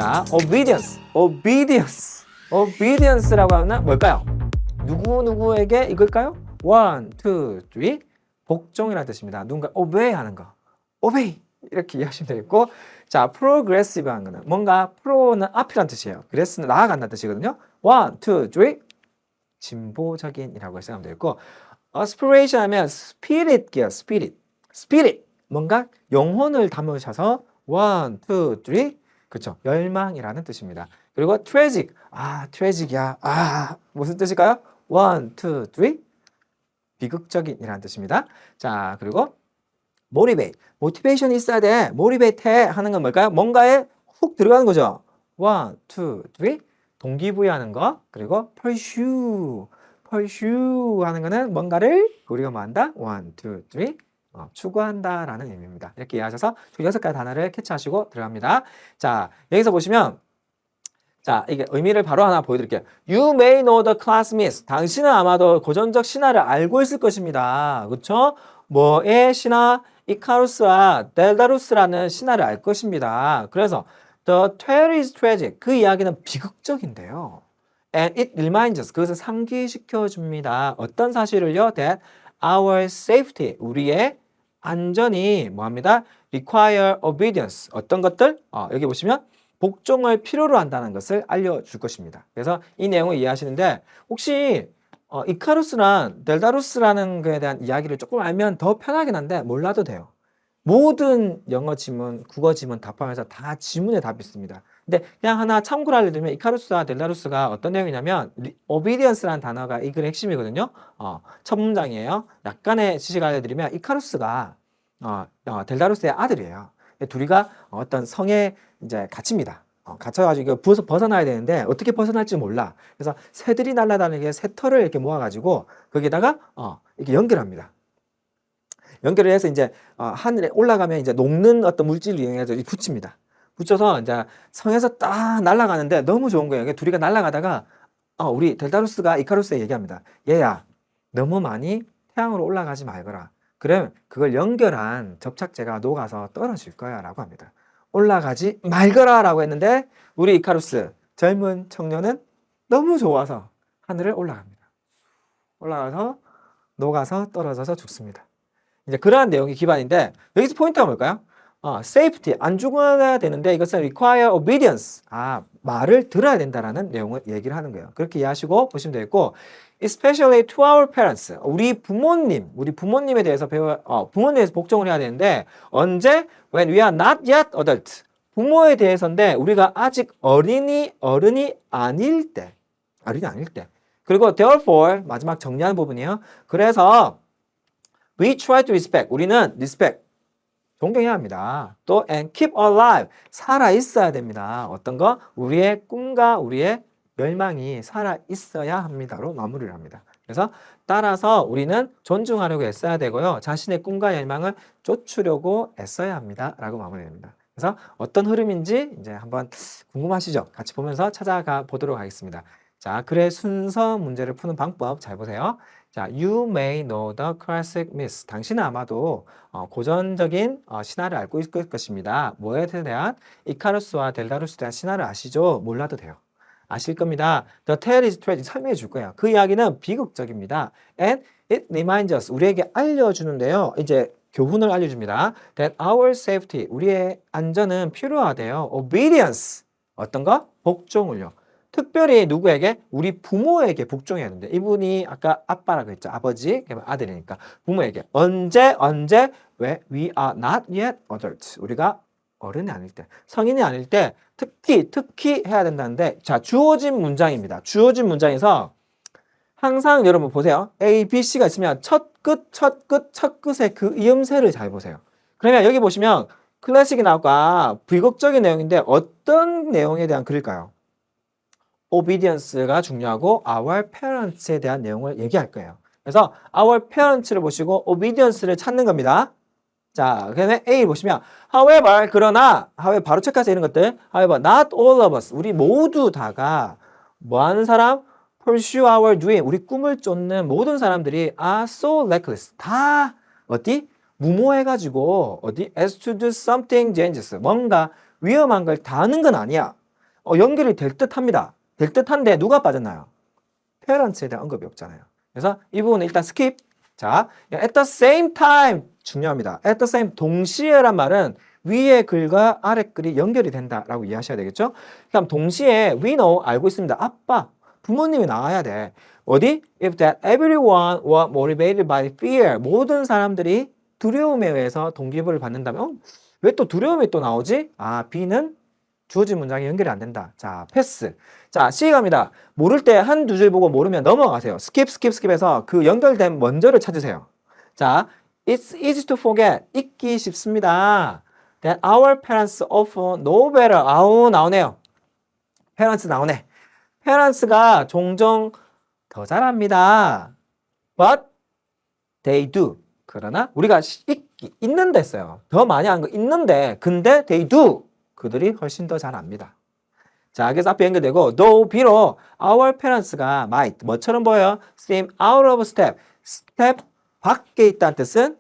자, obedience라고 하면 뭘까요? 누구에게 이걸까요? 1, 2, 3 복종이라는 뜻입니다. 누군가 obey 하는 거. obey 이렇게 이해하시면 되겠고, 자, progressive 하는 거는 뭔가 pro는 앞이라는 뜻이에요. 그래서 나아간다는 뜻이거든요. 1, 2, 3 진보적인이라고 생각하면 되겠고, aspiration 하면 spirit이에요. spirit 뭔가 영혼을 담으셔서 1, 2, 3 그렇죠. 열망이라는 뜻입니다. 그리고 tragic tragic이야. 무슨 뜻일까요? 1, 2, 3 비극적인이라는 뜻입니다. 자, 그리고 motivation이 있어야 돼. motivate 하는 건 뭘까요? 뭔가에 훅 들어가는 거죠. 1, 2, 3 동기부여하는 거. 그리고 pursue 하는 거는 뭔가를 우리가 뭐 한다? 1, 2, 3 추구한다라는 의미입니다. 이렇게 이해하셔서 총 6가지 단어를 캐치하시고 들어갑니다. 자, 여기서 보시면 자, 이게 의미를 바로 하나 보여드릴게요. You may know the class myth. 당신은 아마도 고전적 신화를 알고 있을 것입니다. 그렇죠? 뭐의 신화? 이카루스와 델다루스라는 신화를 알 것입니다. 그래서 The tale is tragic. 그 이야기는 비극적인데요. And it reminds us. 그것을 상기시켜 줍니다. 어떤 사실을요? That our safety. 우리의 안전이 뭐합니다? Require obedience. 어떤 것들? 여기 보시면 복종을 필요로 한다는 것을 알려줄 것입니다. 그래서 이 내용을 이해하시는데 혹시 이카루스랑 델다루스라는 거에 대한 이야기를 조금 알면 더 편하긴 한데 몰라도 돼요. 모든 영어 지문, 국어 지문 다 포함해서 다 지문에 답이 있습니다. 근데 그냥 하나 참고를 알려드리면 이카루스와 델다루스가 어떤 내용이냐면 obedience라는 단어가 이 글의 핵심이거든요. 첫 문장이에요. 약간의 지식을 알려드리면 이카루스가 델다루스의 아들이에요. 둘이가 어떤 성에 이제 갇힙니다. 갇혀가지고 부에서 벗어나야 되는데 어떻게 벗어날지 몰라. 그래서 새들이 날아다니게 새털을 이렇게 모아가지고 거기다가 이렇게 연결합니다. 연결을 해서 이제 하늘에 올라가면 이제 녹는 어떤 물질을 이용해서 붙입니다. 붙여서 이제 성에서 딱 날아가는데 너무 좋은 거예요. 둘이가 날아가다가 우리 델다루스가 이카루스에 얘기합니다. 얘야, 너무 많이 태양으로 올라가지 말거라. 그러면 그걸 연결한 접착제가 녹아서 떨어질 거야 라고 합니다. 올라가지 말거라 라고 했는데 우리 이카루스 젊은 청년은 너무 좋아서 하늘을 올라갑니다. 올라가서 녹아서 떨어져서 죽습니다. 이제 그러한 내용이 기반인데 여기서 포인트가 뭘까요? safety, 안 죽어야 되는데 이것은 require obedience. 말을 들어야 된다라는 내용을 얘기를 하는 거예요. 그렇게 이해하시고 보시면 되겠고, especially to our parents. 우리 부모님에 대해서 부모님에 대해서 복종을 해야 되는데 언제? When we are not yet adult. 부모에 대해서인데 우리가 아직 어른이 아닐 때. 그리고 therefore 마지막 정리하는 부분이에요. 그래서 we try to respect. 우리는 respect. 존경해야 합니다. 또 and keep alive. 살아 있어야 됩니다. 어떤 거? 우리의 꿈과 우리의 열망이 살아 있어야 합니다로 마무리를 합니다. 그래서 따라서 우리는 존중하려고 애써야 되고요. 자신의 꿈과 열망을 쫓으려고 애써야 합니다. 라고 마무리됩니다. 그래서 어떤 흐름인지 이제 한번 궁금하시죠? 같이 보면서 찾아가 보도록 하겠습니다. 자, 글의 순서 문제를 푸는 방법 잘 보세요. 자, you may know the classic myth. 당신은 아마도 고전적인 신화를 알고 있을 것입니다. 뭐에 대한? 이카루스와 델다루스에 대한 신화를 아시죠? 몰라도 돼요. 아실 겁니다. The tale is tragic. 설명해 줄 거예요. 그 이야기는 비극적입니다. And it reminds us. 우리에게 알려주는데요. 이제 교훈을 알려줍니다. That our safety. 우리의 안전은 필요하대요. Obedience. 어떤 거? 복종을요. 특별히 누구에게? 우리 부모에게 복종해야 되는데 이분이 아까 아빠라고 했죠. 아버지, 아들이니까 부모에게. 언제? 왜? We are not yet adult. 우리가 어른이 아닐 때, 성인이 아닐 때 특히 해야 된다는데 자, 주어진 문장입니다. 주어진 문장에서 항상 여러분 보세요. A, B, C가 있으면 첫 끝의 그 이음새를 잘 보세요. 그러면 여기 보시면 클래식이 나올까 비극적인 내용인데 어떤 내용에 대한 글일까요? obedience가 중요하고 our parents에 대한 내용을 얘기할 거예요. 그래서 our parents를 보시고 obedience를 찾는 겁니다. 자, 그다음에 A 보시면 however 그러나 however 바로 체크하세요. 이런 것들. however not all of us 우리 모두 다가 뭐 하는 사람? pursue our dream 우리 꿈을 쫓는 모든 사람들이 are so reckless 다 어디? 무모해가지고 어디? as to do something dangerous 뭔가 위험한 걸 다 하는 건 아니야. 연결이 될 듯합니다. 될 듯한데 누가 빠졌나요? parents에 대한 언급이 없잖아요. 그래서 이 부분은 일단 스킵. 자, at the same time 중요합니다. at the same 동시에란 말은 위의 글과 아래 글이 연결이 된다라고 이해하셔야 되겠죠? 그럼 동시에 we know 알고 있습니다. 아빠, 부모님이 나와야 돼. 어디? If that everyone were motivated by fear. 모든 사람들이 두려움에 의해서 동기부여를 받는다면 왜 또 두려움이 또 나오지? 아, B는 주어진 문장이 연결이 안 된다. 자, 패스. 자, C 갑니다. 모를 때 한 두 줄 보고 모르면 넘어가세요. 스킵해서 그 연결된 먼저를 찾으세요. 자, it's easy to forget. 잊기 쉽습니다. That our parents often know better. 아우, 나오네요. parents 나오네. parents가 종종 더 잘합니다. But they do. 그러나 우리가 있는데 써요. 더 많이 하는 거 있는데 근데 they do. 그들이 훨씬 더 잘 압니다. 자, 그래서 앞에 연결되고 though 비록 our parents가 might 뭐처럼 보여요? seem out of step. step 밖에 있다는 뜻은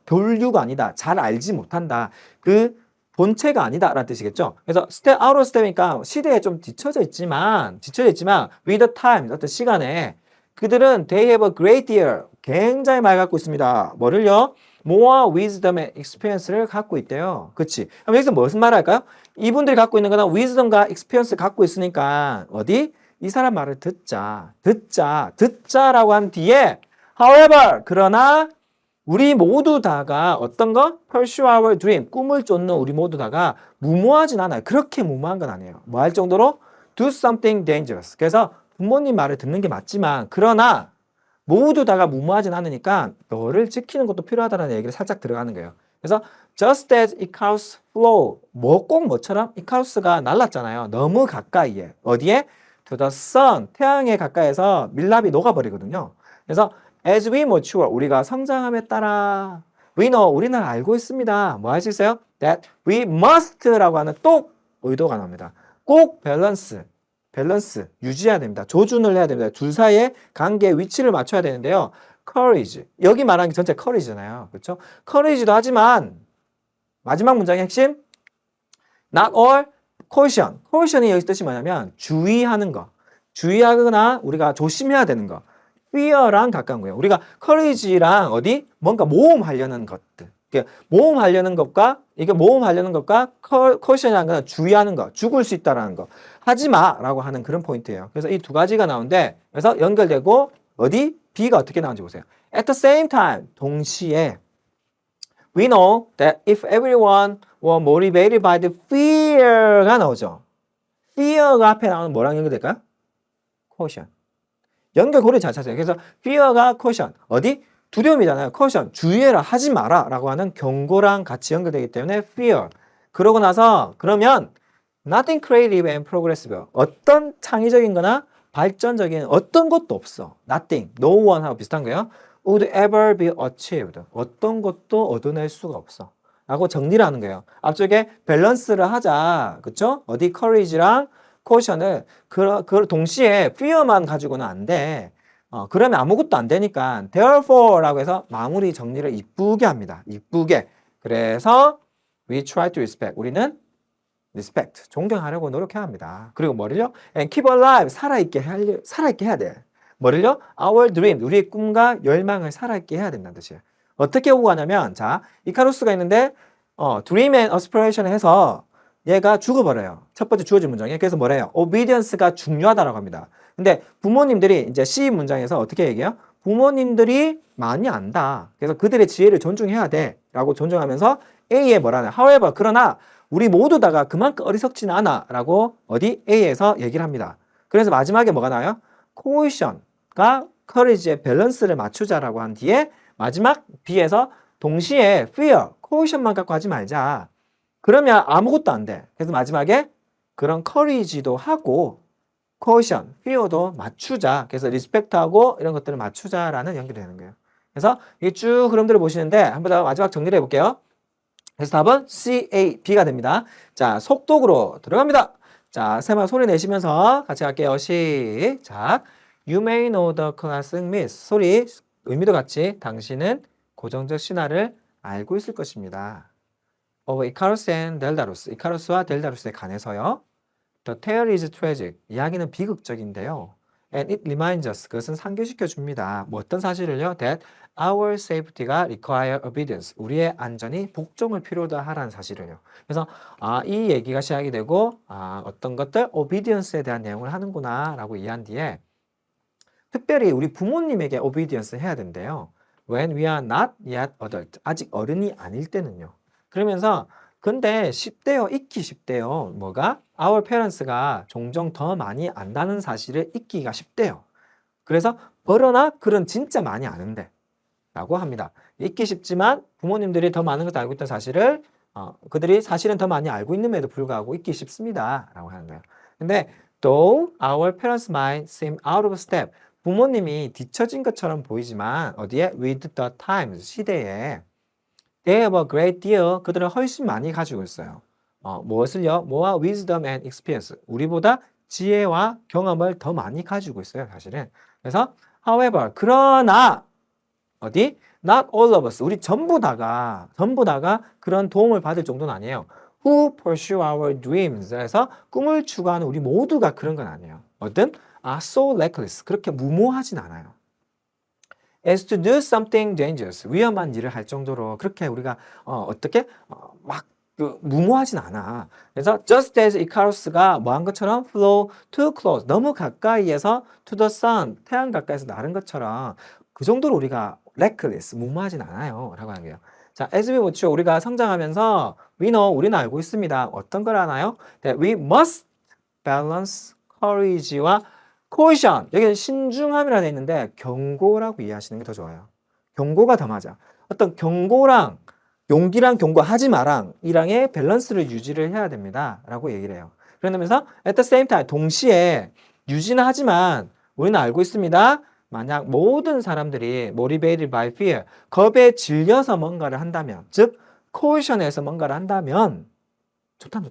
교류가 아니다. 잘 알지 못한다. 그 본체가 아니다라는 뜻이겠죠. 그래서 step out of step이니까 시대에 좀 뒤처져 있지만 with the time 어떤 시간에 그들은 they have a great deal 굉장히 많이 갖고 있습니다. 뭐를요? more wisdom and experience를 갖고 있대요. 그치? 그럼 여기서 무슨 말을 할까요? 이분들이 갖고 있는 거는 wisdom과 experience를 갖고 있으니까 어디? 이 사람 말을 듣자라고 한 뒤에 however 그러나 우리 모두 다가 어떤 거? pursue our dream 꿈을 쫓는 우리 모두 다가 무모하진 않아요. 그렇게 무모한 건 아니에요. 뭐 할 정도로? do something dangerous. 그래서 부모님 말을 듣는 게 맞지만 그러나 모두 다가 무모하진 않으니까 너를 지키는 것도 필요하다는 얘기를 살짝 들어가는 거예요. 그래서 just as Icarus flew 꼭 뭐처럼 Icarus가 날랐잖아요. 너무 가까이에 어디에? to the sun 태양에 가까이에서 밀랍이 녹아버리거든요. 그래서 as we mature 우리가 성장함에 따라 we know 우리는 알고 있습니다. 뭐 할 수 있어요? that we must라고 하는 또 의도가 나옵니다. 꼭 밸런스 유지해야 됩니다. 조준을 해야 됩니다. 둘 사이의 관계의 위치를 맞춰야 되는데요. courage 여기 말하는 게 전체 courage잖아요. 그렇죠? courage도 하지만 마지막 문장의 핵심 not all caution이 여기서 뜻이 뭐냐면 주의하는 거 주의하거나 우리가 조심해야 되는 거 fear랑 가까운 거예요. 우리가 courage랑 어디 뭔가 모험하려는 것들 모험하려는 것과 caution이라는 건 주의하는 거 죽을 수 있다라는 거 하지 마라고 하는 그런 포인트예요. 그래서 이 두 가지가 나오는데 그래서 연결되고 어디? B가 어떻게 나오는지 보세요. At the same time 동시에 we know that if everyone were motivated by the fear가 나오죠. fear가 앞에 나오는 뭐랑 연결될까요? caution. 연결고리 잘 찾아요. 그래서 fear가 caution. 어디? 두려움이잖아요. caution. 주의해라. 하지 마라. 라고 하는 경고랑 같이 연결되기 때문에 fear. 그러고 나서 그러면 nothing creative and progressive. 어떤 창의적인 거나 발전적인 어떤 것도 없어. nothing, no one 하고 비슷한 거예요. would ever be achieved. 어떤 것도 얻어낼 수가 없어. 라고 정리를 하는 거예요. 앞쪽에 밸런스를 하자. 그쵸? 어디 courage랑 caution을 그 동시에 fear만 가지고는 안 돼. 그러면 아무것도 안 되니까 therefore라고 해서 마무리 정리를 이쁘게 합니다. 이쁘게. 그래서 we try to respect. 우리는 respect, 존경하려고 노력해야 합니다. 그리고 뭐를요? And keep alive, 살아있게 해야 돼. 뭐를요? Our dream, 우리의 꿈과 열망을 살아있게 해야 된다는 뜻이에요. 어떻게 오고 가냐면, 자, 이카루스가 있는데, dream and aspiration 해서 얘가 죽어버려요. 첫 번째 주어진 문장에. 그래서 뭐래요? obedience가 중요하다라고 합니다. 근데 부모님들이 이제 C 문장에서 어떻게 얘기해요? 부모님들이 많이 안다. 그래서 그들의 지혜를 존중해야 돼. 라고 존중하면서 A에 뭐라냐? however, 그러나 우리 모두 다가 그만큼 어리석지는 않아. 라고 어디? A에서 얘기를 합니다. 그래서 마지막에 뭐가 나와요? cohesion과 courage의 밸런스를 맞추자라고 한 뒤에 마지막 B에서 동시에 fear, cohesion만 갖고 하지 말자. 그러면 아무것도 안 돼. 그래서 마지막에 그런 courage도 하고 cohesion, fear도 맞추자. 그래서 respect하고 이런 것들을 맞추자라는 연결이 되는 거예요. 그래서 이게 쭉 흐름들을 보시는데 한번 더 마지막 정리를 해볼게요. 그래서 답은 C, A, B가 됩니다. 자, 속독으로 들어갑니다. 자, 세마 소리 내시면서 같이 할게요. 시작. You may know the classic myth. 소리, 의미도 같이 당신은 고정적 신화를 알고 있을 것입니다. of Icarus and Daedalus. 이카루스와 델다루스에 관해서요. The tale is tragic. 이야기는 비극적인데요. And it reminds us. 그것은 상기시켜 줍니다. 뭐 어떤 사실을요? That our safety가 require obedience. 우리의 안전이 복종을 필요로 하라는 사실을요. 그래서 이 얘기가 시작이 되고 어떤 것들 obedience에 대한 내용을 하는구나라고 이해한 뒤에 특별히 우리 부모님에게 obedience 해야 된대요. When we are not yet adult. 아직 어른이 아닐 때는요. 그러면서 근데 쉽대요. 잊기 쉽대요. 뭐가? Our parents가 종종 더 많이 안다는 사실을 잊기가 쉽대요. 그래서 그러나 그런 진짜 많이 아는데 라고 합니다. 잊기 쉽지만 부모님들이 더 많은 것을 알고 있다는 사실을 그들이 사실은 더 많이 알고 있음에도 불구하고 잊기 쉽습니다. 라고 하는 거예요. 근데 though our parents might seem out of step 부모님이 뒤처진 것처럼 보이지만 어디에? with the times 시대에 they have a great deal 그들은 훨씬 많이 가지고 있어요. 무엇을요? more wisdom and experience 우리보다 지혜와 경험을 더 많이 가지고 있어요. 사실은. 그래서 however 그러나 어디? Not all of us. 우리 전부 다가 그런 도움을 받을 정도는 아니에요. Who pursue our dreams. 그래서 꿈을 추구하는 우리 모두가 그런 건 아니에요. 어떤? so reckless. 그렇게 무모하진 않아요. As to do something dangerous. 위험한 일을 할 정도로 그렇게 우리가 어떻게? 막 무모하진 않아. 그래서 just as Icarus가 뭐 한 것처럼 flow too close. 너무 가까이에서 to the sun. 태양 가까이서 나른 것처럼 그 정도로 우리가 reckless, 무모하진 않아요. 라고 하는 거예요. 자, as we watch, 우리가 성장하면서 we know, 우리는 알고 있습니다. 어떤 걸 아나요? That we must balance courage와 caution. 여기는 신중함이라 되어 있는데 경고라고 이해하시는 게 더 좋아요. 경고가 더 맞아. 어떤 경고랑 용기랑 경고 하지 마랑 이랑의 밸런스를 유지를 해야 됩니다. 라고 얘기를 해요. 그러면서 at the same time, 동시에 유지는 하지만 우리는 알고 있습니다. 만약 모든 사람들이 motivated by fear, 겁에 질려서 뭔가를 한다면, 즉 caution에서 뭔가를 한다면 좋다.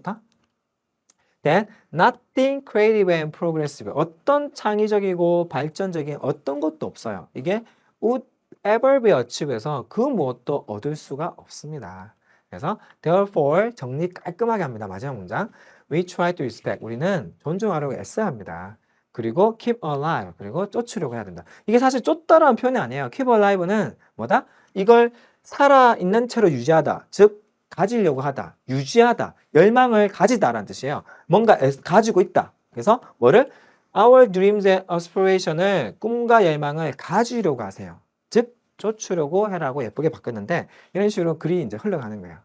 Then nothing creative and progressive. 어떤 창의적이고 발전적인 어떤 것도 없어요. 이게 would ever be achieved에서 그 무엇도 얻을 수가 없습니다. 그래서 therefore 정리 깔끔하게 합니다. 마지막 문장. We try to respect. 우리는 존중하려고 애써야 합니다. 그리고 keep alive. 그리고 쫓으려고 해야 된다. 이게 사실 쫓다라는 표현이 아니에요. keep alive는 뭐다? 이걸 살아있는 채로 유지하다. 즉 가지려고 하다, 유지하다, 열망을 가지다라는 뜻이에요. 뭔가 가지고 있다. 그래서 뭐를? Our dreams and aspiration을 꿈과 열망을 가지려고 하세요. 즉 쫓으려고 해라고 예쁘게 바꿨는데 이런 식으로 글이 이제 흘러가는 거예요.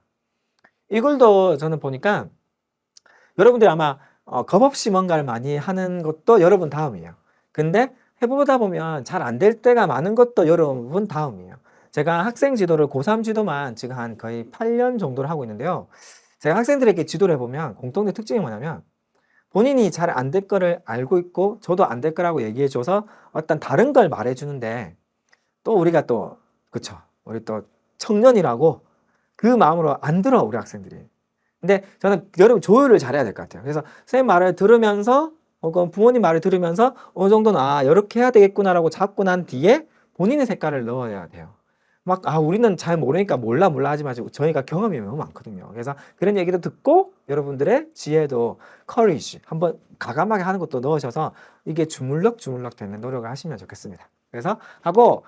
이 글도 저는 보니까 여러분들이 아마 겁 없이 뭔가를 많이 하는 것도 여러분 다음이에요. 근데 해보다 보면 잘 안 될 때가 많은 것도 여러분 다음이에요. 제가 학생 지도를 고3 지도만 지금 한 거의 8년 정도를 하고 있는데요. 제가 학생들에게 지도를 해보면 공통된 특징이 뭐냐면 본인이 잘 안 될 거를 알고 있고 저도 안 될 거라고 얘기해줘서 어떤 다른 걸 말해주는데 또 우리가 또 그쵸 우리 또 청년이라고 그 마음으로 안 들어 우리 학생들이. 근데 저는 여러분 조율을 잘해야 될 것 같아요. 그래서 선생님 말을 들으면서 혹은 부모님 말을 들으면서 어느 정도는 이렇게 해야 되겠구나라고 잡고 난 뒤에 본인의 색깔을 넣어야 돼요. 막 우리는 잘 모르니까 몰라 하지 마시고 저희가 경험이 너무 많거든요. 그래서 그런 얘기도 듣고 여러분들의 지혜도 courage 한번 가감하게 하는 것도 넣으셔서 이게 주물럭 되는 노력을 하시면 좋겠습니다. 그래서 하고